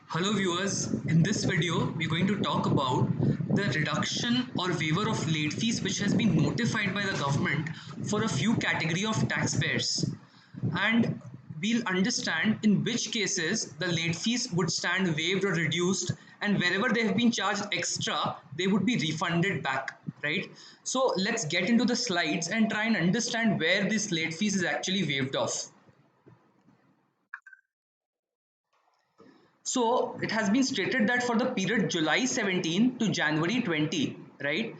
Hello viewers, in this video we're going to talk about the reduction or waiver of late fees which has been notified by the government for a few category of taxpayers, and we'll understand in which cases the late fees would stand waived or reduced, and wherever they have been charged extra they would be refunded back, right? So let's get into the slides and try and understand where this late fees is actually waived off. So it has been stated that for the period July 17 to January 20, right,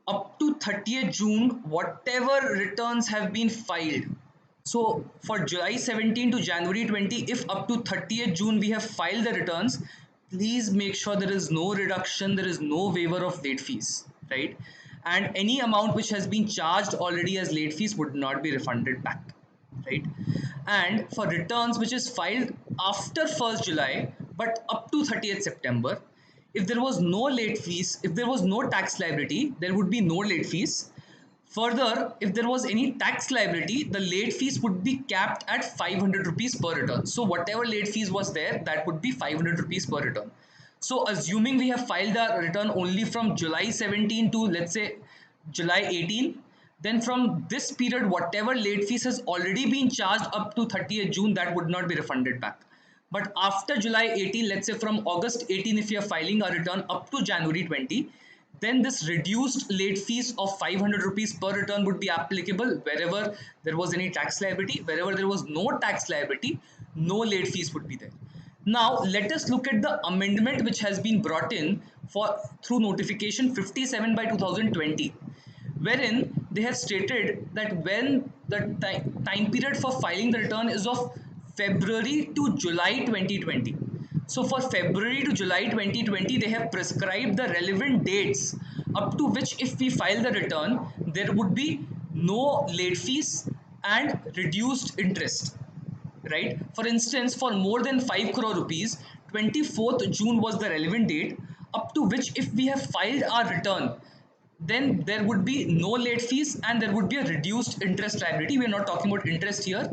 up to 30th June, whatever returns have been filed. So for July 17 to January 20, if up to 30th June we have filed the returns, please make sure there is no reduction, there is no waiver of late fees, right? And any amount which has been charged already as late fees would not be refunded back, right? And for returns which is filed after 1st July but up to 30th September, if there was no late fees, if there was no tax liability, there would be no late fees. Further, if there was any tax liability, the late fees would be capped at 500 rupees per return. So whatever late fees was there, that would be 500 rupees per return. So assuming we have filed our return only from July 17 to, let's say, July 18, then from this period whatever late fees has already been charged up to 30th June, that would not be refunded back. But after July 18, let's say from August 18, if you are filing a return up to January 20, then this reduced late fees of 500 rupees per return would be applicable wherever there was any tax liability. Wherever there was no tax liability, no late fees would be there. Now let us look at the amendment which has been brought in for through notification 57 by 2020, wherein they have stated that when the time period for filing the return is of February to July 2020. So for February to July 2020, they have prescribed the relevant dates up to which if we file the return, there would be no late fees and reduced interest, right? For instance, for more than 5 crore rupees, 24th June was the relevant date up to which if we have filed our return, then there would be no late fees and there would be a reduced interest liability. We are not talking about interest here.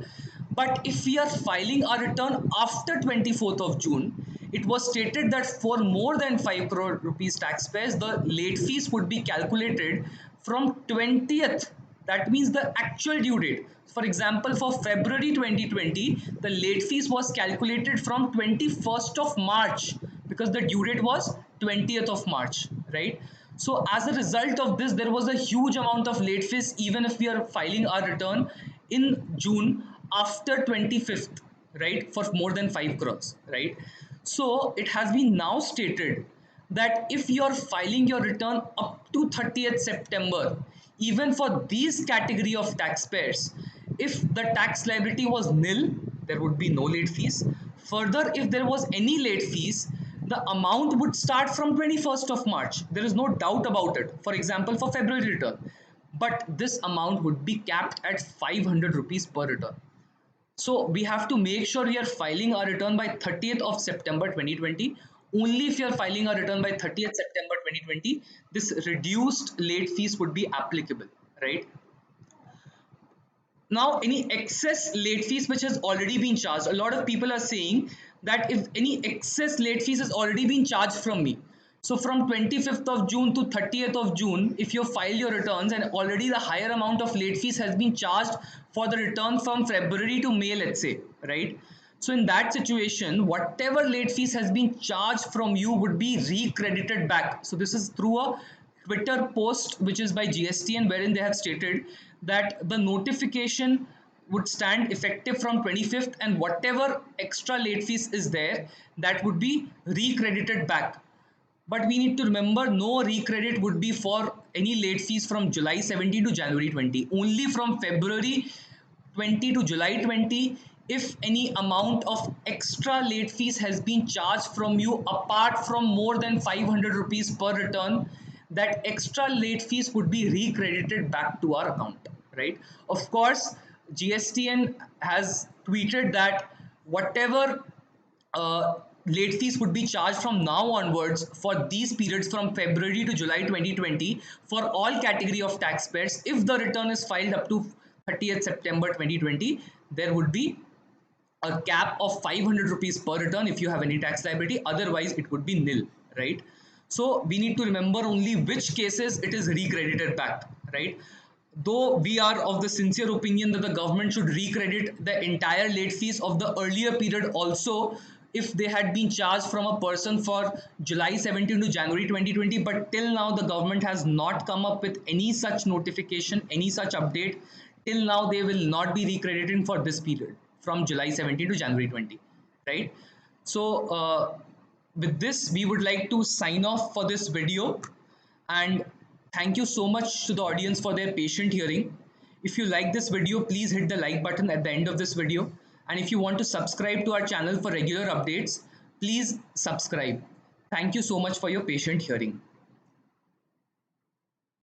But if we are filing our return after 24th of June, it was stated that for more than 5 crore rupees taxpayers, the late fees would be calculated from 20th. That means the actual due date. For example, for February 2020, the late fees was calculated from 21st of March because the due date was 20th of March, right? So as a result of this, there was a huge amount of late fees even if we are filing our return in June after 25th, right, for more than 5 crores, right? So it has been now stated that if you are filing your return up to 30th September, even for these category of taxpayers, if the tax liability was nil, there would be no late fees. Further, if there was any late fees, the amount would start from 21st of March. There is no doubt about it. For example, for February return. But this amount would be capped at 500 rupees per return. So we have to make sure we are filing our return by 30th of September 2020. Only if you are filing a return by 30th September 2020, this reduced late fees would be applicable, right? Now any excess late fees which has already been charged, a lot of people are saying that if any excess late fees has already been charged from me, so from 25th of June to 30th of June, if you file your returns and already the higher amount of late fees has been charged for the return from February to May, let's say, right? So in that situation, whatever late fees has been charged from you would be recredited back. So this is through a Twitter post which is by GSTN, wherein they have stated that the notification would stand effective from 25th, and whatever extra late fees is there, that would be recredited back. But we need to remember, no recredit would be for any late fees from July 17 to January 20. Only from February 20 to July 20, if any amount of extra late fees has been charged from you apart from more than 500 rupees per return, that extra late fees would be recredited back to our account, right? Of course, GSTN has tweeted that whatever late fees would be charged from now onwards for these periods from February to July 2020 for all category of taxpayers. If the return is filed up to 30th September 2020, there would be a cap of 500 rupees per return if you have any tax liability, otherwise it would be nil, right? So we need to remember only which cases it is recredited back, right? Though we are of the sincere opinion that the government should recredit the entire late fees of the earlier period also, if they had been charged from a person for July 17 to January 2020, but till now the government has not come up with any such notification, any such update. Till now they will not be recrediting for this period from July 17 to January 20, right? So with this we would like to sign off for this video, and thank you so much to the audience for their patient hearing. If you like this video, please hit the like button at the end of this video, and if you want to subscribe to our channel for regular updates, please subscribe. Thank you so much for your patient hearing.